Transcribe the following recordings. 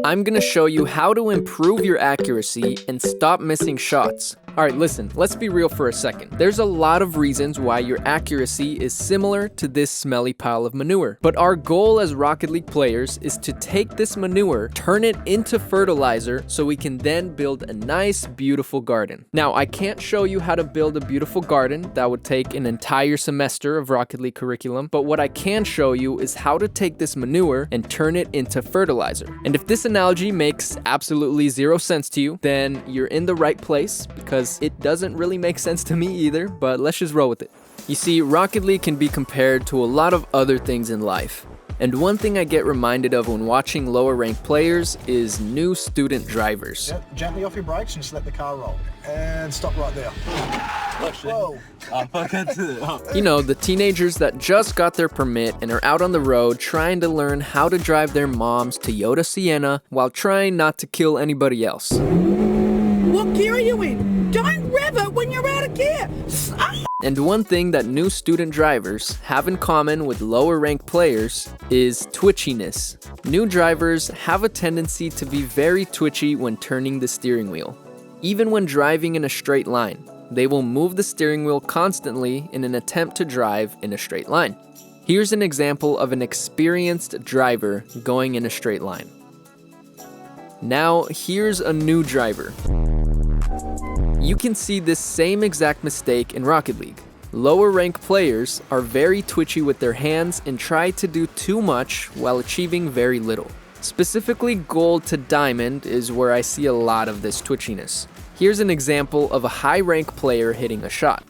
I'm gonna show you how to improve your accuracy and stop missing shots. Alright, listen, let's be real for a second. There's a lot of reasons why your accuracy is similar to this smelly pile of manure. But our goal as Rocket League players is to take this manure, turn it into fertilizer, so we can then build a nice, beautiful garden. Now, I can't show you how to build a beautiful garden. That would take an entire semester of Rocket League curriculum. But what I can show you is how to take this manure and turn it into fertilizer. And if this analogy makes absolutely zero sense to you, then you're in the right place, because it doesn't really make sense to me either, but let's just roll with it. You see, Rocket League can be compared to a lot of other things in life. And one thing I get reminded of when watching lower ranked players is new student drivers. Yep, gently off your brakes and just let the car roll. And stop right there. Whoa. You know, the teenagers that just got their permit and are out on the road trying to learn how to drive their mom's Toyota Sienna while trying not to kill anybody else. What gear are you in? Don't rev it when you're out of gear! And one thing that new student drivers have in common with lower ranked players is twitchiness. New drivers have a tendency to be very twitchy when turning the steering wheel. Even when driving in a straight line, they will move the steering wheel constantly in an attempt to drive in a straight line. Here's an example of an experienced driver going in a straight line. Now, here's a new driver. You can see this same exact mistake in Rocket League. Lower ranked players are very twitchy with their hands and try to do too much while achieving very little. Specifically, gold to diamond is where I see a lot of this twitchiness. Here's an example of a high rank player hitting a shot.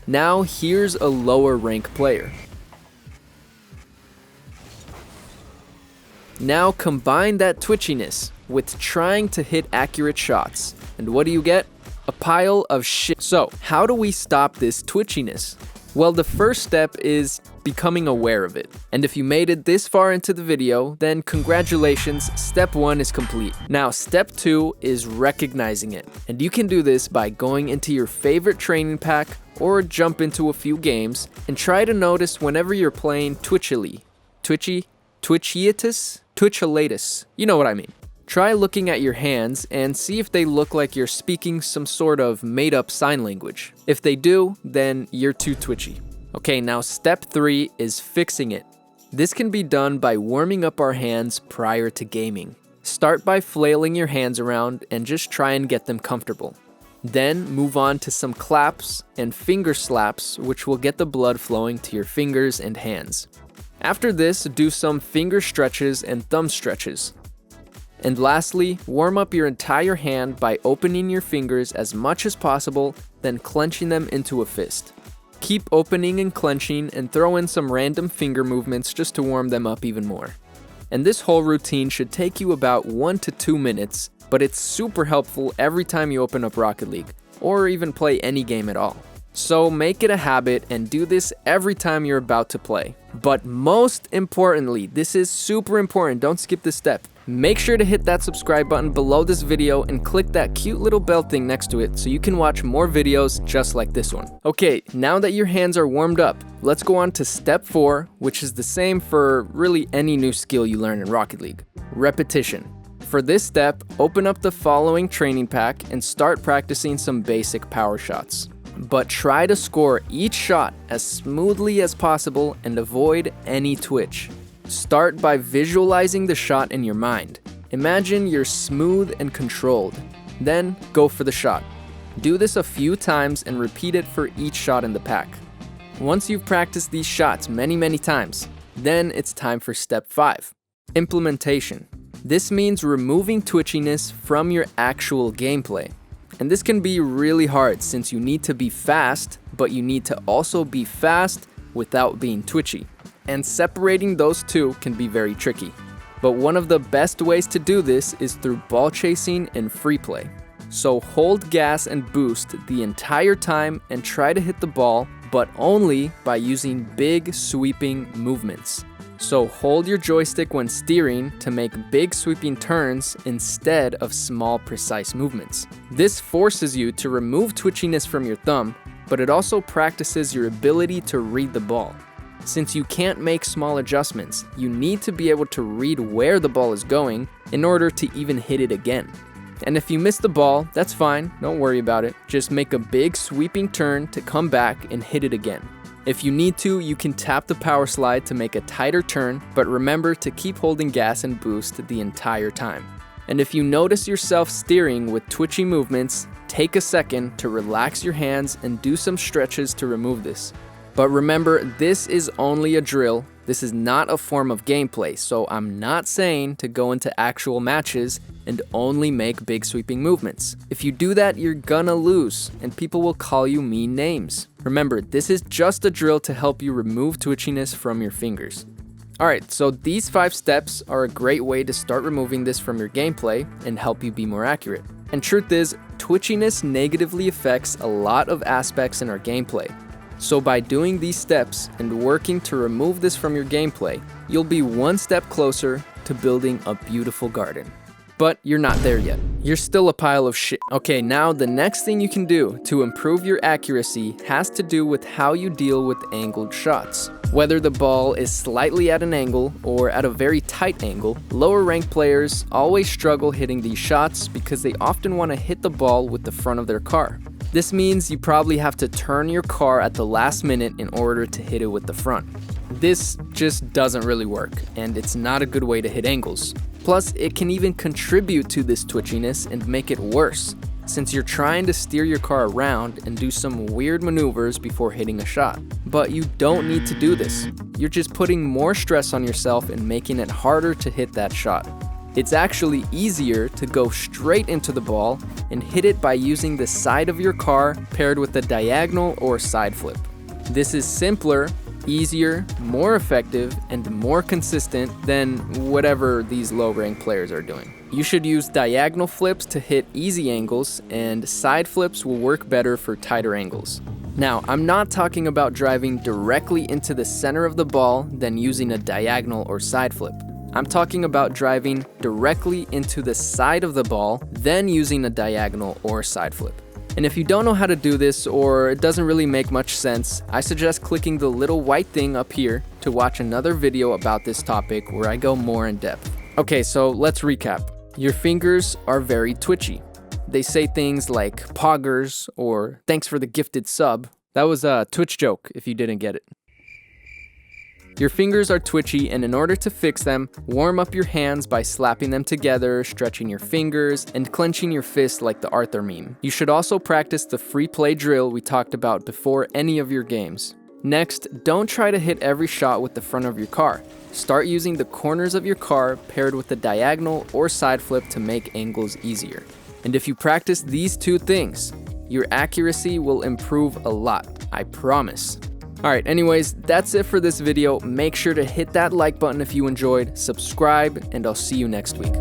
Now here's a lower rank player. Now combine that twitchiness with trying to hit accurate shots. And what do you get? A pile of shit. So, how do we stop this twitchiness? Well, the first step is becoming aware of it. And if you made it this far into the video, then congratulations, step 1 is complete. Now, step 2 is recognizing it. And you can do this by going into your favorite training pack or jump into a few games and try to notice whenever you're playing twitchily. Twitchilatus. You know what I mean. Try looking at your hands and see if they look like you're speaking some sort of made-up sign language. If they do, then you're too twitchy. Okay, now step 3 is fixing it. This can be done by warming up our hands prior to gaming. Start by flailing your hands around and just try and get them comfortable. Then move on to some claps and finger slaps, which will get the blood flowing to your fingers and hands. After this, do some finger stretches and thumb stretches. And lastly, warm up your entire hand by opening your fingers as much as possible, then clenching them into a fist. Keep opening and clenching and throw in some random finger movements just to warm them up even more. And this whole routine should take you about 1 to 2 minutes, but it's super helpful every time you open up Rocket League, or even play any game at all. So make it a habit and do this every time you're about to play. But most importantly, this is super important, don't skip this step. Make sure to hit that subscribe button below this video and click that cute little bell thing next to it so you can watch more videos just like this one. Okay, now that your hands are warmed up, let's go on to step 4, which is the same for really any new skill you learn in Rocket League. Repetition. For this step, open up the following training pack and start practicing some basic power shots. But try to score each shot as smoothly as possible and avoid any twitch. Start by visualizing the shot in your mind. Imagine you're smooth and controlled. Then go for the shot. Do this a few times and repeat it for each shot in the pack. Once you've practiced these shots many times, then it's time for step 5. Implementation. This means removing twitchiness from your actual gameplay. And this can be really hard since you need to be fast, but you need to also be fast without being twitchy. And separating those two can be very tricky. But one of the best ways to do this is through ball chasing and free play. So hold gas and boost the entire time and try to hit the ball, but only by using big sweeping movements. So hold your joystick when steering to make big sweeping turns instead of small precise movements. This forces you to remove twitchiness from your thumb, but it also practices your ability to read the ball. Since you can't make small adjustments, you need to be able to read where the ball is going in order to even hit it again. And if you miss the ball, that's fine, don't worry about it. Just make a big sweeping turn to come back and hit it again. If you need to, you can tap the power slide to make a tighter turn, but remember to keep holding gas and boost the entire time. And if you notice yourself steering with twitchy movements, take a second to relax your hands and do some stretches to remove this. But remember, this is only a drill. This is not a form of gameplay, so I'm not saying to go into actual matches and only make big sweeping movements. If you do that, you're gonna lose, and people will call you mean names. Remember, this is just a drill to help you remove twitchiness from your fingers. Alright, so these 5 steps are a great way to start removing this from your gameplay and help you be more accurate. And truth is, twitchiness negatively affects a lot of aspects in our gameplay. So by doing these steps and working to remove this from your gameplay, you'll be one step closer to building a beautiful garden. But you're not there yet. You're still a pile of shit. Okay, now the next thing you can do to improve your accuracy has to do with how you deal with angled shots. Whether the ball is slightly at an angle or at a very tight angle, lower ranked players always struggle hitting these shots because they often want to hit the ball with the front of their car. This means you probably have to turn your car at the last minute in order to hit it with the front. This just doesn't really work, and it's not a good way to hit angles. Plus, it can even contribute to this twitchiness and make it worse, since you're trying to steer your car around and do some weird maneuvers before hitting a shot. But you don't need to do this. You're just putting more stress on yourself and making it harder to hit that shot. It's actually easier to go straight into the ball and hit it by using the side of your car paired with a diagonal or side flip. This is simpler, easier, more effective, and more consistent than whatever these low-ranked players are doing. You should use diagonal flips to hit easy angles, and side flips will work better for tighter angles. Now, I'm not talking about driving directly into the center of the ball, then using a diagonal or side flip. I'm talking about driving directly into the side of the ball, then using a diagonal or side flip. And if you don't know how to do this, or it doesn't really make much sense, I suggest clicking the little white thing up here to watch another video about this topic where I go more in depth. Okay, so let's recap. Your fingers are very twitchy. They say things like poggers or thanks for the gifted sub. That was a Twitch joke if you didn't get it. Your fingers are twitchy, and in order to fix them, warm up your hands by slapping them together, stretching your fingers, and clenching your fist like the Arthur meme. You should also practice the free play drill we talked about before any of your games. Next, don't try to hit every shot with the front of your car. Start using the corners of your car paired with the diagonal or side flip to make angles easier. And if you practice these 2 things, your accuracy will improve a lot, I promise. Alright, anyways, that's it for this video. Make sure to hit that like button if you enjoyed, subscribe, and I'll see you next week.